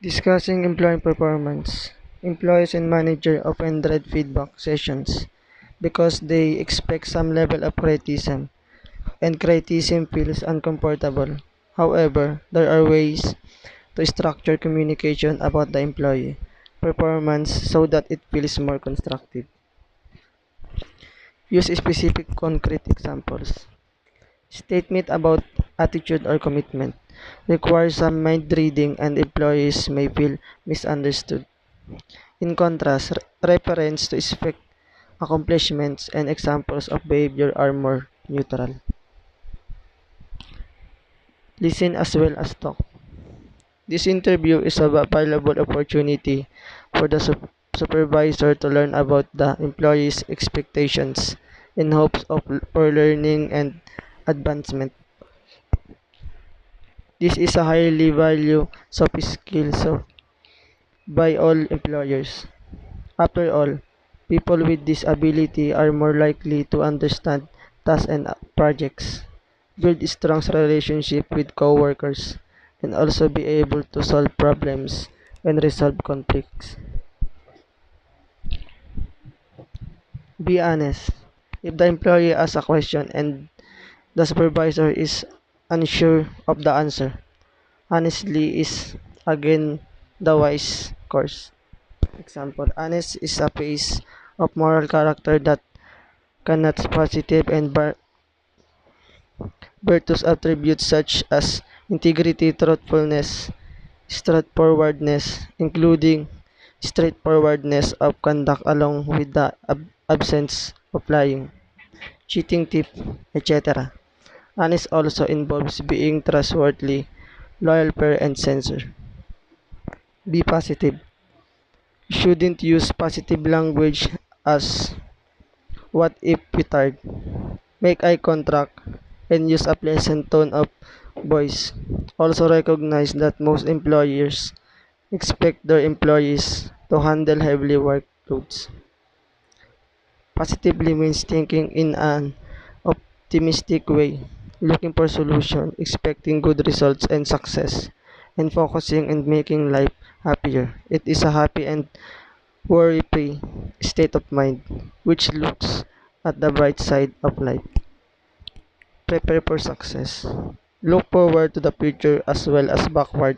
Discussing employee performance. Employees and manager often dread feedback sessions because they expect some level of criticism, and criticism feels uncomfortable. However, there are ways to structure communication about the employee performance so that it feels more constructive. Use specific concrete examples. Statement about attitude or commitment requires some mind reading and employees may feel misunderstood. In contrast, reference to specific accomplishments and examples of behavior are more neutral. Listen as well as talk. This interview is a valuable opportunity for the supervisor to learn about the employee's expectations in hopes of for learning and advancement. This is a highly valued soft skill by all employers. After all, people with this ability are more likely to understand tasks and projects, build strong relationship with coworkers, and also be able to solve problems and resolve conflicts. Be honest. If the employee asks a question and the supervisor is unsure of the answer, honestly is again the wise course. Example, honest is a phase of moral character that cannot positive and virtuous attributes such as integrity, truthfulness, straightforwardness, including straightforwardness of conduct along with the absence of lying, cheating, tip, etc. Honest also involves being trustworthy, loyal, fair, and sincere. Be positive. You shouldn't use positive language as what if we tired. Make eye contact and use a pleasant tone of voice. Also recognize that most employers expect their employees to handle heavily workloads. Positively means thinking in an optimistic way, looking for solutions, expecting good results and success, and focusing on making life happier. It is a happy and worry-free state of mind, which looks at the bright side of life. Prepare for success. Look forward to the future as well as backward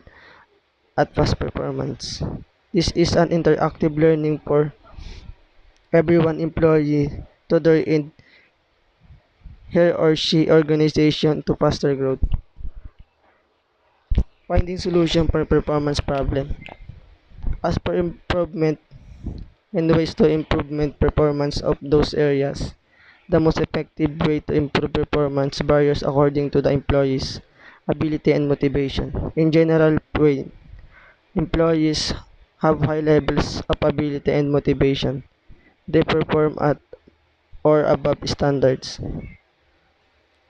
at past performance. This is an interactive learning for everyone employee to their in her or she organization to faster growth. Finding solution for performance problem. As per improvement and ways to improvement performance of those areas. The most effective way to improve performance varies according to the employee's ability and motivation. In general way, employees have high levels of ability and motivation. They perform at or above standards.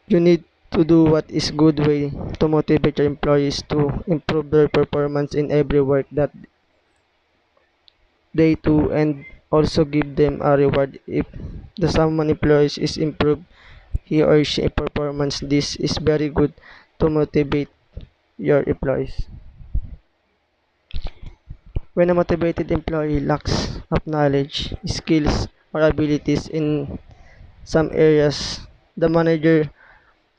You need to do what is good way to motivate your employees to improve their performance in every work that they do and also give them a reward if the someone employees is improved he or she performance. This is very good to motivate your employees. When a motivated employee lacks of knowledge, skills, or abilities in some areas, the manager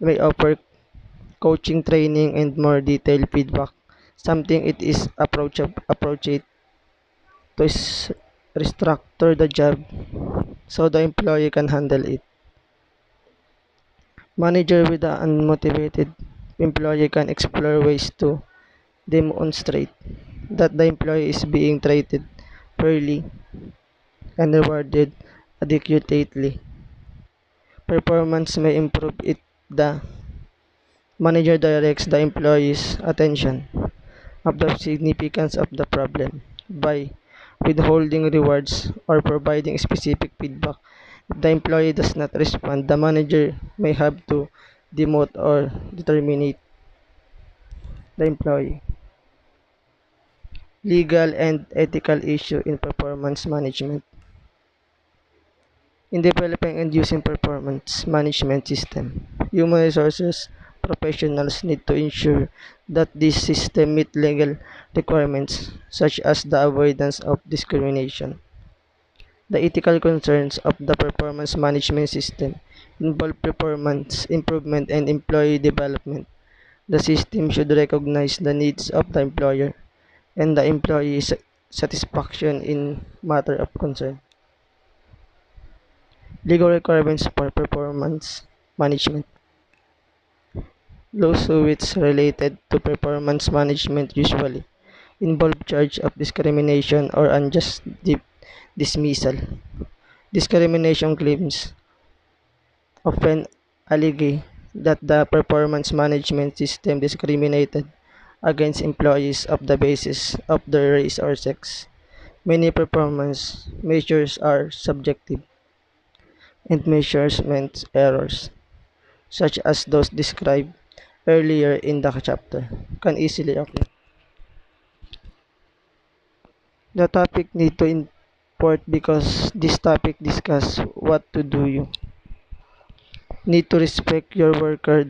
may offer coaching, training, and more detailed feedback. Something it is approach it to restructure the job so the employee can handle it. Manager with an unmotivated employee can explore ways to demonstrate that the employee is being treated fairly and rewarded adequately. Performance may improve if the manager directs the employee's attention of the significance of the problem by withholding rewards or providing specific feedback. If the employee does not respond, the manager may have to demote or terminate the employee. Legal and ethical issue in performance management. In developing and using performance management system, human resources professionals need to ensure that this system meet legal requirements such as the avoidance of discrimination. The ethical concerns of the performance management system involve performance improvement and employee development. The system should recognize the needs of the employer and the employee satisfaction in matter of concern. Legal requirements for performance management. Lawsuits related to performance management usually involve charge of discrimination or unjust dismissal. Discrimination claims often allege that the performance management system discriminated against employees of the basis of their race or sex. Many performance measures are subjective and measurement errors, such as those described earlier in the chapter, can easily occur. The topic need to import because this topic discuss what to do you need to respect your worker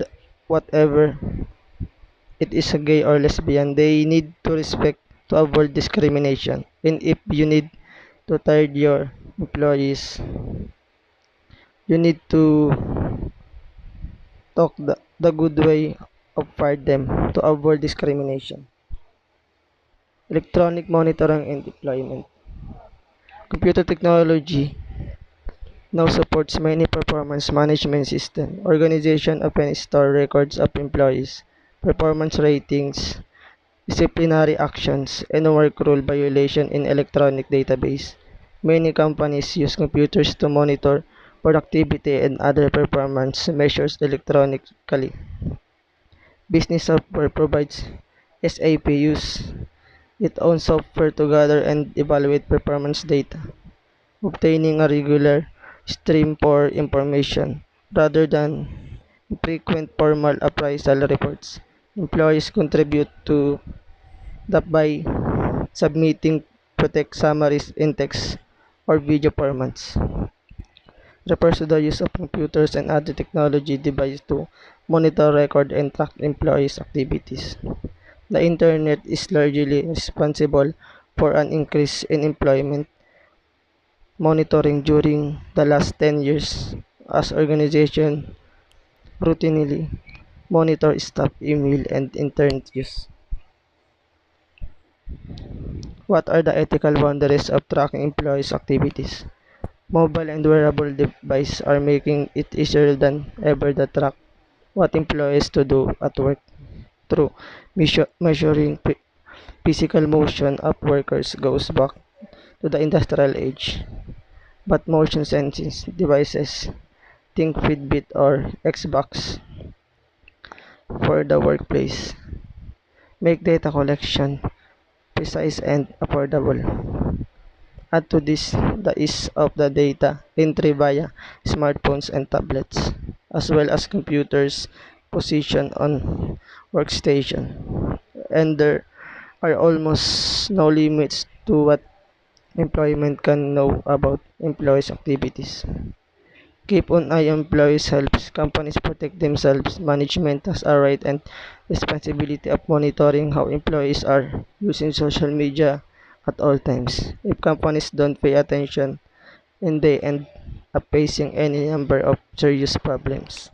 whatever it is a gay or lesbian. They need to respect to avoid discrimination. And if you need to tire your employees, you need to talk the good way of fire them to avoid discrimination. Electronic monitoring and deployment. Computer technology now supports many performance management systems. Organization often store records of employees, performance ratings, disciplinary actions, and work rule violation in electronic database. Many companies use computers to monitor productivity and other performance measures electronically. Business software provides SAP use its own software to gather and evaluate performance data, obtaining a regular stream for information rather than frequent formal appraisal reports. Employees contribute to that by submitting protect summaries in text or video formats. Refers to the use of computers and other technology devices to monitor, record, and track employees' activities. The Internet is largely responsible for an increase in employment monitoring during the last 10 years as organizations routinely monitor staff email and internet use. What are the ethical boundaries of tracking employees' activities? Mobile and wearable devices are making it easier than ever to track what employees to do at work through measuring physical motion of workers goes back to the industrial age. But motion sensing devices, think Fitbit or Xbox for the workplace, make data collection precise and affordable. Add to this the ease of the data entry via smartphones and tablets, as well as computers positioned on workstation. And there are almost no limits to what employment can know about employees' activities. Keep on eye on employees helps companies protect themselves. Management has a right and responsibility of monitoring how employees are using social media at all times. If companies don't pay attention, and they end up facing any number of serious problems.